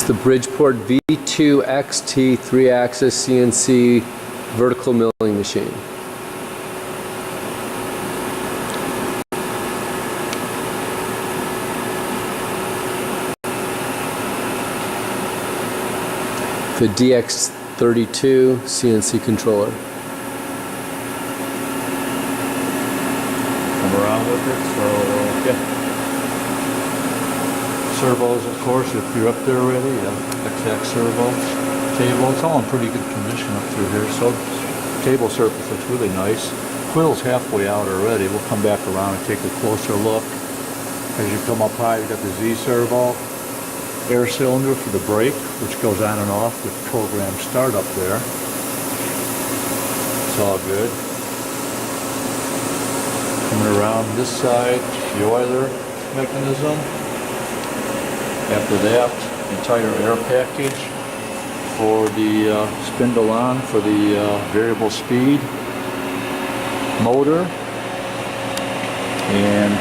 It's the Bridgeport V2XT 3-axis CNC vertical milling machine. The DX32 CNC controller. Come around with it, so yeah. Servos, of course, if you're up there already, exact servo. Table, it's all in pretty good condition up through here, so table surface looks really nice. Quill's halfway out already. We'll come back around and take a closer look. As you come up high, you've got the Z servo. Air cylinder for the brake, which goes on and off with program start up there. It's all good. Coming around this side, the oiler mechanism. After that, entire air package for the spindle on for the variable speed motor, and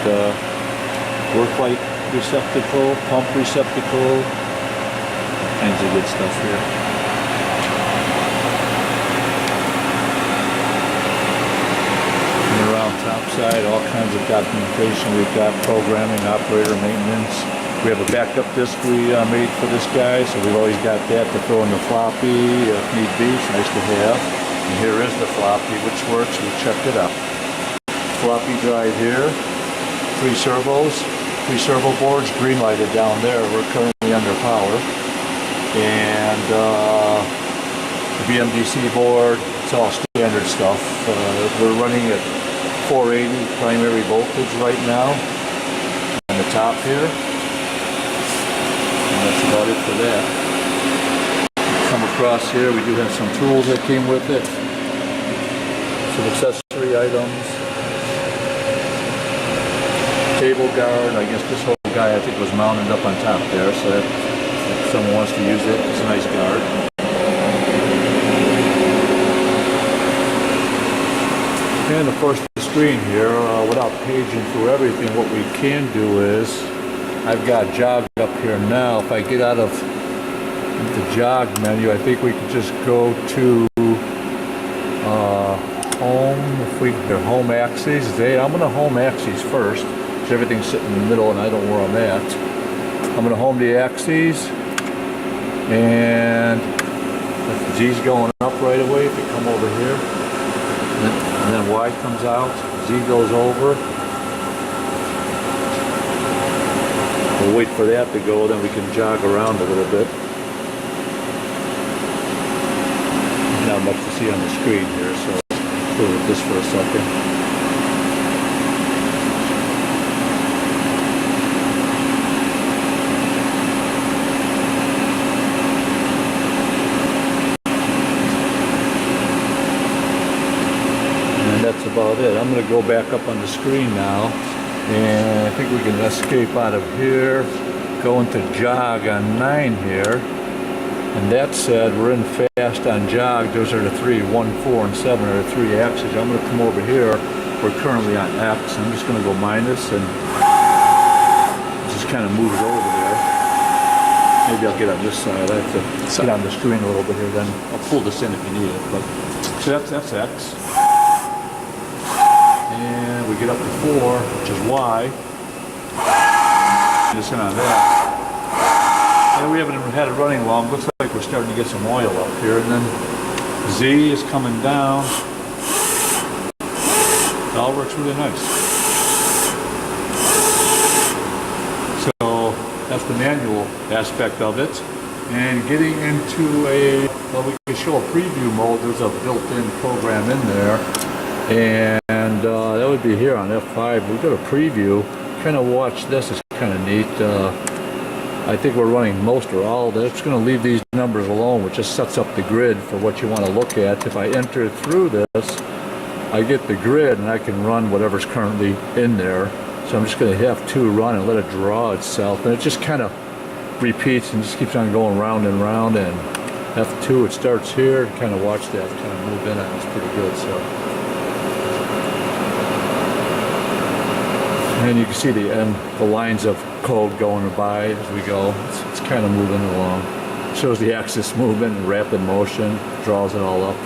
work light receptacle, pump receptacle, kinds of good stuff here. And around top side, all kinds of documentation. We've got programming, operator, maintenance. We have a backup disk we made for this guy, so we've always got that to throw in the floppy if need be. It's nice to have. And here is the floppy, which works. We checked it out. Floppy drive here, 3 servos. 3 servo boards, green lighted down there. We're currently under power. And the BMDC board, it's all standard stuff. We're running at 480 primary voltage right now on the top here. And that's about it for that. Come across here, we do have some tools that came with it. Some accessory items. Table guard. I guess this whole guy I think was mounted up on top there, so that if someone wants to use it, it's a nice guard. And of course the screen here, without paging through everything, what we can do is, I've got jog up here now. If I get out of the jog menu, I think we can just go to home. If we go home axes, I'm going to home axes first. Everything's sitting in the middle and I don't know where I'm at. I'm going to home the axes, and the Z's going up right away if you come over here, and then Y comes out, Z goes over. We'll wait for that to go, then we can jog around a little bit. Not much to see on the screen here, so let's go with this for a second. That's about it. I'm going to go back up on the screen now, and I think we can escape out of here, go into jog on 9 here, and that said, we're in fast on jog. Those are the 3, 1, 4, and 7 are the 3 axes. I'm going to come over here. We're currently on X. I'm just going to go minus, and just kind of move it over there. Maybe I'll get on this side. I have to get on the screen a little bit here, then I'll pull this in if you need it. But so that's X. And we get up to 4, which is Y. Just in on that. And we haven't had it running long. Looks like we're starting to get some oil up here. And then Z is coming down. It all works really nice. So that's the manual aspect of it. And getting into well, we can show a preview mode. There's a built-in program in there. And that would be here on F5. We go to preview, kind of watch this. It's kind of neat. I think we're running most or all of it. It's going to leave these numbers alone, which just sets up the grid for what you want to look at. If I enter through this, I get the grid and I can run whatever's currently in there. So I'm just going to have 2 run and let it draw itself. And it just kind of repeats and just keeps on going round and round. And F2, it starts here. Kind of watch that kind of move in on it. It's pretty good. So. And you can see the lines of code going by as we go. It's kind of moving along. Shows the axis movement and rapid motion, draws it all up.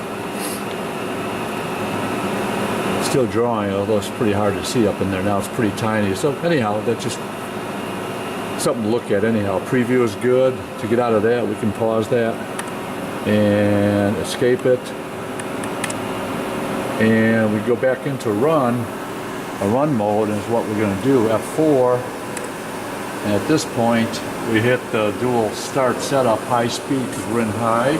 Still drawing, although it's pretty hard to see up in there now. It's pretty tiny. So anyhow, that's just something to look at anyhow. Preview is good. To get out of that, we can pause that and escape it. And we go back into run. A run mode is what we're going to do, F4. And at this point, we hit the dual start setup high speed because we're in high,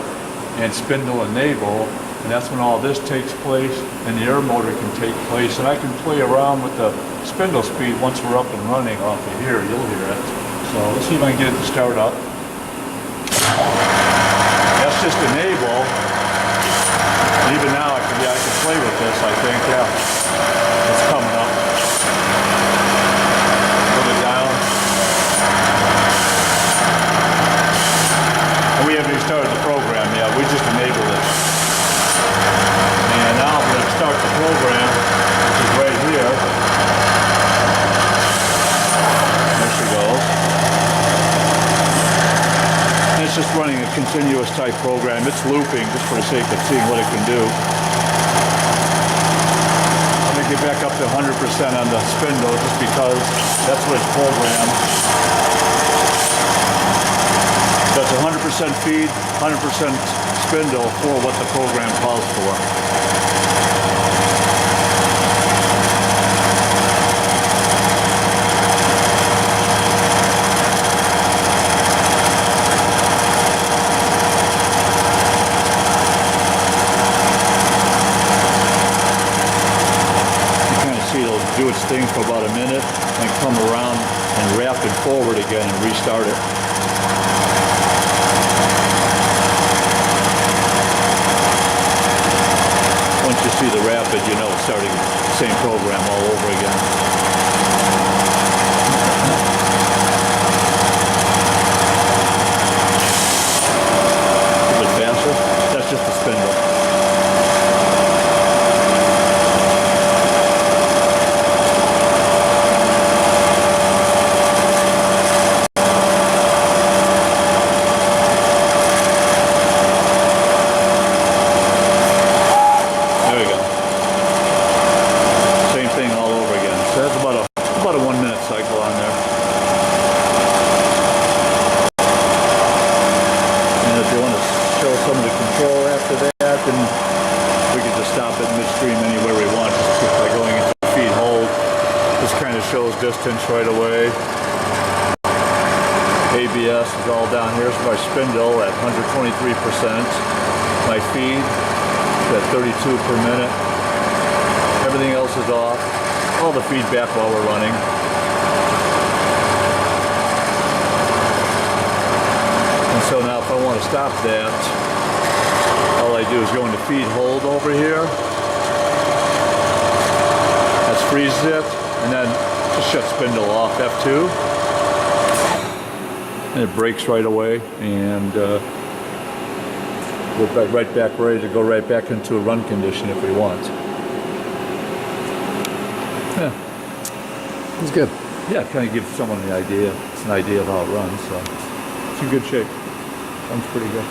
and spindle enable. And that's when all this takes place and the air motor can take place. And I can play around with the spindle speed once we're up and running off of here. You'll hear it. So let's see if I can get it to start up. That's just enable. And even now I can play with this, I think. Yeah, it's coming up. Put it down. And we haven't even started the program yet. We just enabled it. And now I'm going to start the program, which is right here. There she goes. And it's just running a continuous type program. It's looping just for the sake of seeing what it can do. I'm going to get back up to 100% on the spindle just because that's what it's programmed. So it's 100% feed, 100% spindle for what the program calls for. You kind of see it'll do its thing for about a minute and come around and rapid forward again and restart it. Once you see the rapid, you know it's starting the same program all over again. A bit faster. That's just the spindle. Distance right away. ABS is all down here. Here's my spindle at 123%. My feed is at 32 per minute. Everything else is off. All the feedback while we're running. And so now if I want to stop that, all I do is go into feed hold over here. That freezes it, and then just shut spindle off, F2, and it breaks right away, and we're right back ready to go right back into a run condition if we want. Yeah, It's good. yeah, kind of gives someone the idea. It's an idea of how it runs, so it's in good shape. Sounds pretty good.